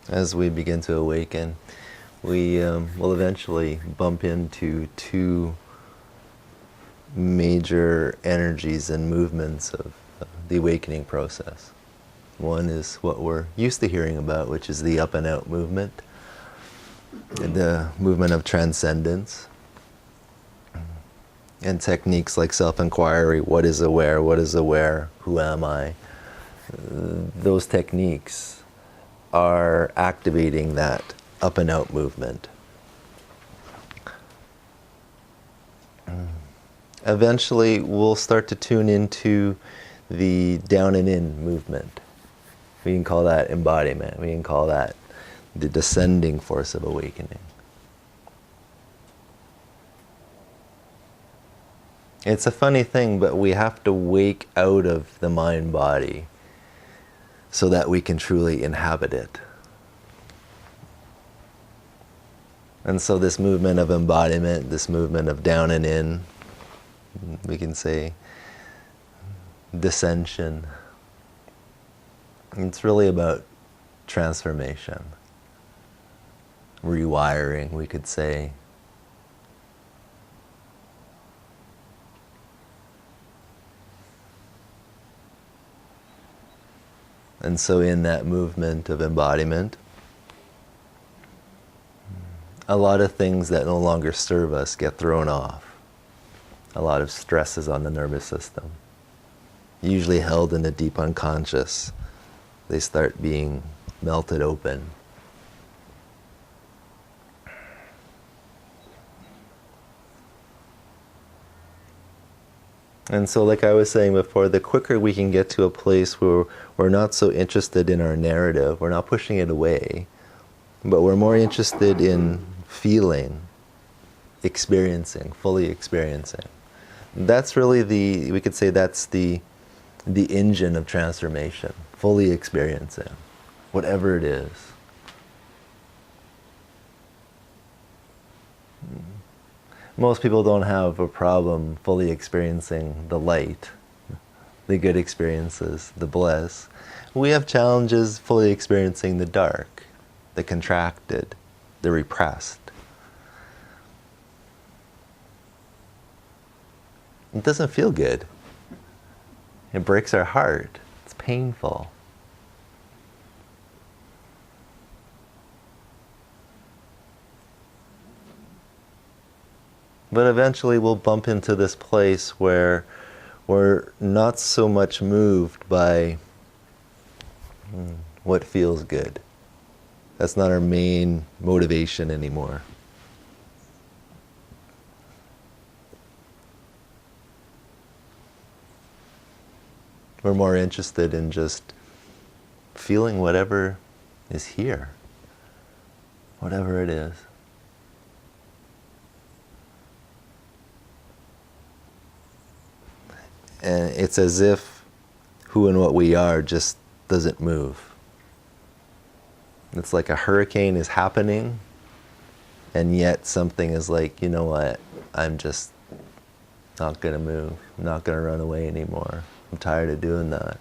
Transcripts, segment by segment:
As we begin to awaken, we will eventually bump into two major energies and movements of the awakening process. One is what we're used to hearing about, which is the up and out movement, the movement of transcendence, and techniques like self-inquiry, what is aware, who am I? Those techniques are activating that up and out movement. Eventually, we'll start to tune into the down and in movement. We can call that embodiment. We can call that the descending force of awakening. It's a funny thing, but we have to wake out of the mind-body so that we can truly inhabit it. And so this movement of embodiment, this movement of down and in, we can say dissension, it's really about transformation, rewiring, we could say. And so in that movement of embodiment, a lot of things that no longer serve us get thrown off. A lot of stresses on the nervous system, usually held in the deep unconscious. They start being melted open. And so, like I was saying before, the quicker we can get to a place where we're not so interested in our narrative, we're not pushing it away, but we're more interested in feeling, experiencing, fully experiencing. That's really we could say that's the engine of transformation, fully experiencing, whatever it is. Most people don't have a problem fully experiencing the light, the good experiences, the bliss. We have challenges fully experiencing the dark, the contracted, the repressed. It doesn't feel good. It breaks our heart. It's painful. But eventually we'll bump into this place where we're not so much moved by what feels good. That's not our main motivation anymore. We're more interested in just feeling whatever is here, whatever it is. And it's as if who and what we are just doesn't move. It's like a hurricane is happening, and yet something is like, you know what, I'm just not going to move. I'm not going to run away anymore. I'm tired of doing that.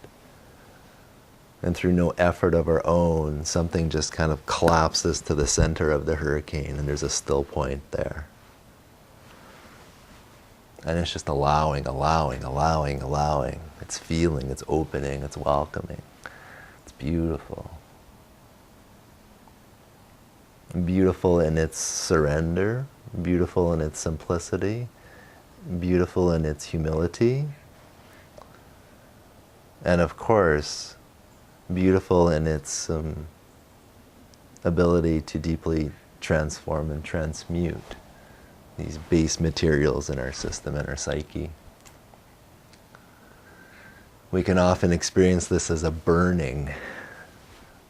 And through no effort of our own, something just kind of collapses to the center of the hurricane, and there's a still point there. And it's just allowing. It's feeling, it's opening, it's welcoming. It's beautiful. Beautiful in its surrender, beautiful in its simplicity, beautiful in its humility, and of course, beautiful in its ability to deeply transform and transmute these base materials in our system and our psyche. We can often experience this as a burning.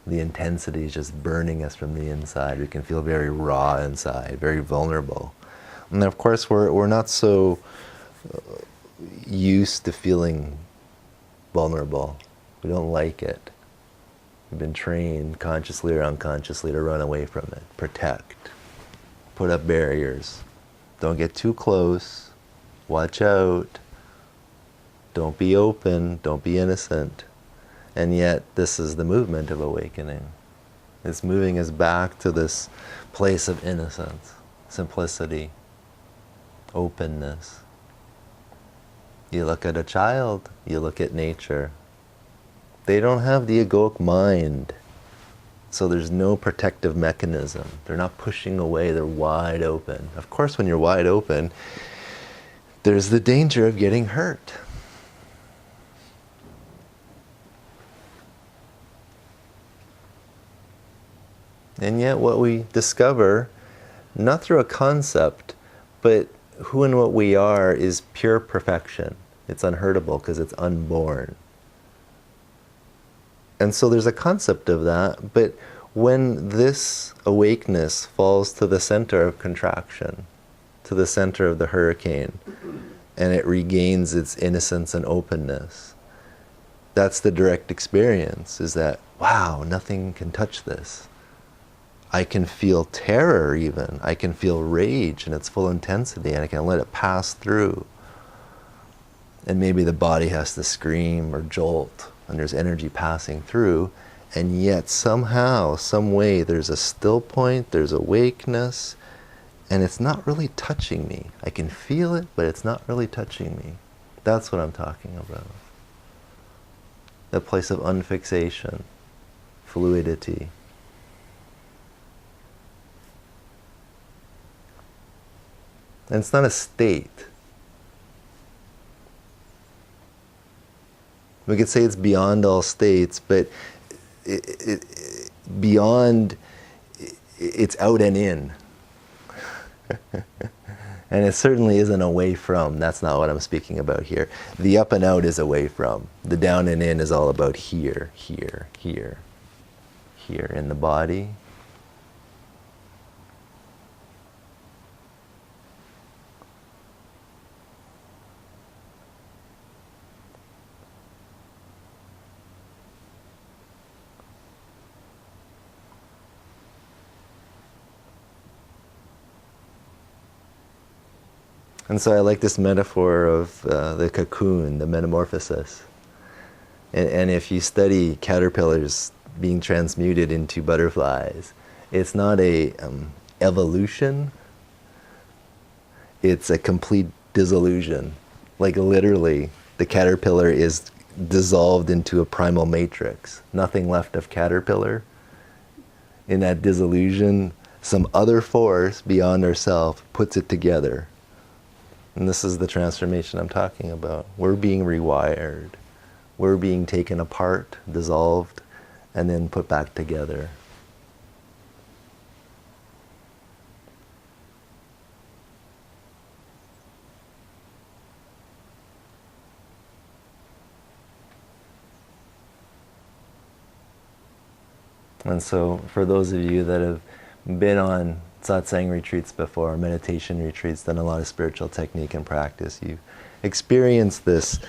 The intensity is just burning us from the inside. We can feel very raw inside, very vulnerable. And of course, we're not so used to feeling vulnerable. We don't like it. We've been trained, consciously or unconsciously, to run away from it, protect, put up barriers. Don't get too close, watch out, don't be open, don't be innocent. And yet, this is the movement of awakening. It's moving us back to this place of innocence, simplicity, openness. You look at a child, you look at nature. They don't have the egoic mind, so there's no protective mechanism. They're not pushing away, they're wide open. Of course, when you're wide open, there's the danger of getting hurt. And yet what we discover, not through a concept, but who and what we are is pure perfection. It's unhurtable because it's unborn. And so there's a concept of that, but when this awakeness falls to the center of contraction, to the center of the hurricane, and it regains its innocence and openness, that's the direct experience, is that, wow, nothing can touch this. I can feel terror even. I can feel rage in its full intensity, and I can let it pass through. And maybe the body has to scream or jolt, and there's energy passing through, and yet somehow, some way, there's a still point, there's awakeness, and it's not really touching me. I can feel it, but it's not really touching me. That's what I'm talking about. That place of unfixation, fluidity. And it's not a state. We could say it's beyond all states, but beyond, it's out and in. And it certainly isn't away from. That's not what I'm speaking about here. The up and out is away from. The down and in is all about here, here, here, here in the body. And so I like this metaphor of the cocoon, the metamorphosis. And if you study caterpillars being transmuted into butterflies, it's not a evolution, it's a complete dissolution. Like literally, the caterpillar is dissolved into a primal matrix. Nothing left of caterpillar. In that dissolution, some other force beyond ourselves puts it together. And this is the transformation I'm talking about. We're being rewired. We're being taken apart, dissolved, and then put back together. And so for those of you that have been on satsang retreats before, meditation retreats, done a lot of spiritual technique and practice, you've experienced this.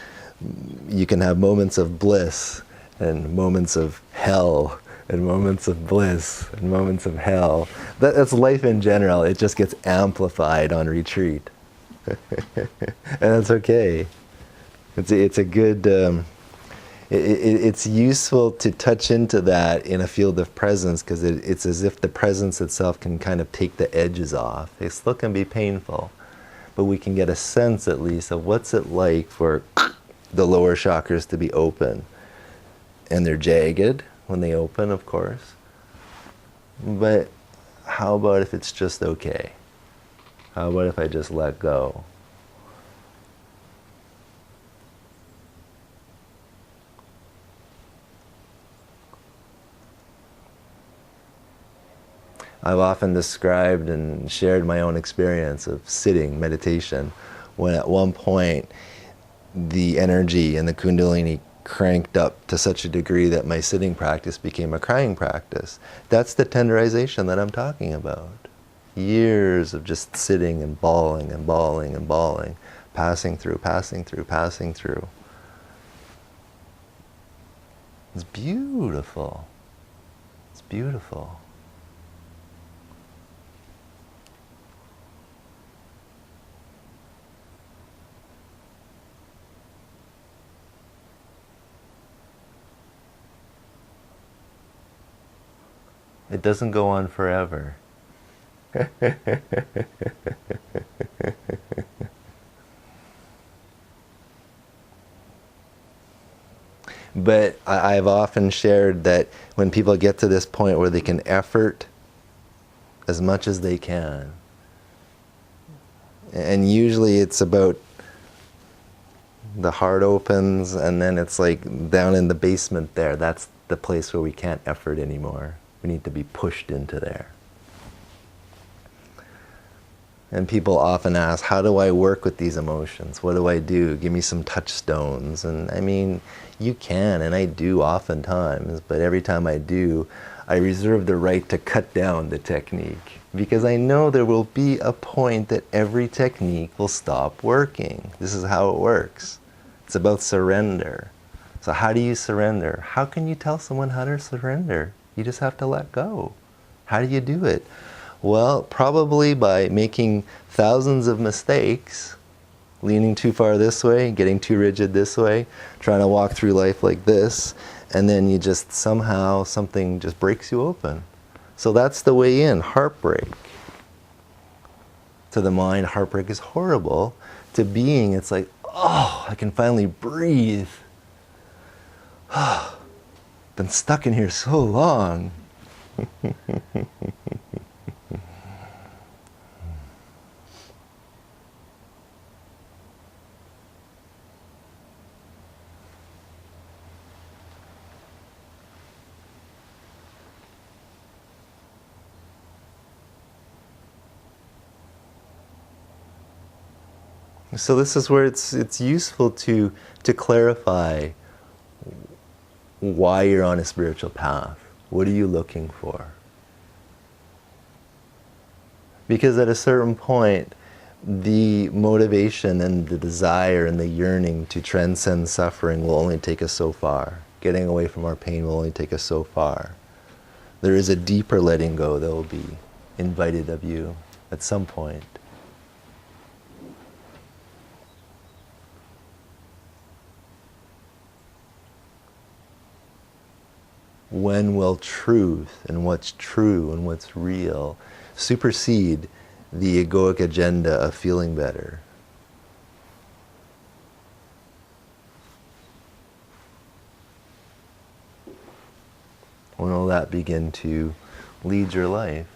You can have moments of bliss and moments of hell and moments of bliss and moments of hell. That's life in general. It just gets amplified on retreat. And that's okay. It's a good... It's useful to touch into that in a field of presence, because it's as if the presence itself can kind of take the edges off. It still can be painful, but we can get a sense at least of what's it like for the lower chakras to be open. And they're jagged when they open, of course. But how about if it's just okay? How about if I just let go? I've often described and shared my own experience of sitting meditation, when at one point the energy and the kundalini cranked up to such a degree that my sitting practice became a crying practice. That's the tenderization that I'm talking about. Years of just sitting and bawling and bawling and bawling, passing through, passing through, passing through. It's beautiful. It's beautiful. It doesn't go on forever. But I've often shared that when people get to this point where they can effort as much as they can, and usually it's about the heart opens and then it's like down in the basement there, that's the place where we can't effort anymore. We need to be pushed into there. And people often ask, how do I work with these emotions? What do I do? Give me some touchstones. And I mean, you can, and I do oftentimes, but every time I do, I reserve the right to cut down the technique. Because I know there will be a point that every technique will stop working. This is how it works. It's about surrender. So how do you surrender? How can you tell someone how to surrender? You just have to let go. How do you do it? Well, probably by making thousands of mistakes, leaning too far this way, getting too rigid this way, trying to walk through life like this, and then you just somehow, something just breaks you open. So that's the way in, heartbreak. To the mind, heartbreak is horrible. To being, it's like, oh, I can finally breathe. Been stuck in here so long. So this is where it's useful to clarify why you're on a spiritual path. What are you looking for? Because at a certain point, the motivation and the desire and the yearning to transcend suffering will only take us so far. Getting away from our pain will only take us so far. There is a deeper letting go that will be invited of you at some point. When will truth and what's true and what's real supersede the egoic agenda of feeling better? When will that begin to lead your life?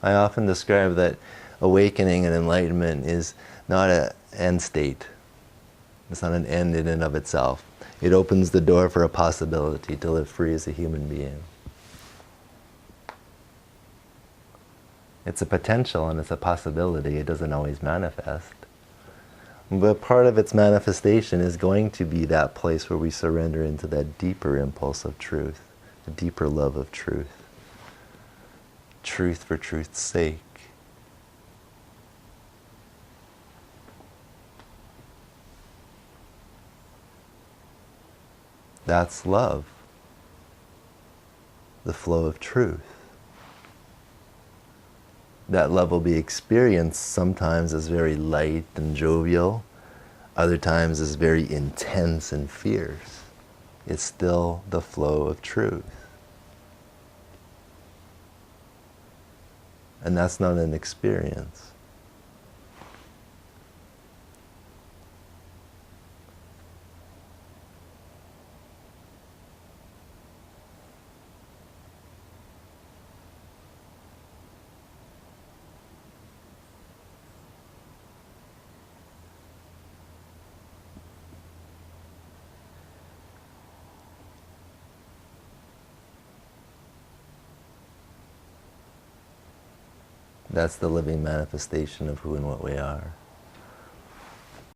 I often describe that awakening and enlightenment is not an end state. It's not an end in and of itself. It opens the door for a possibility to live free as a human being. It's a potential and it's a possibility. It doesn't always manifest. But part of its manifestation is going to be that place where we surrender into that deeper impulse of truth, the deeper love of truth. Truth for truth's sake. That's love. The flow of truth. That love will be experienced sometimes as very light and jovial, other times as very intense and fierce. It's still the flow of truth. And that's not an experience. That's the living manifestation of who and what we are.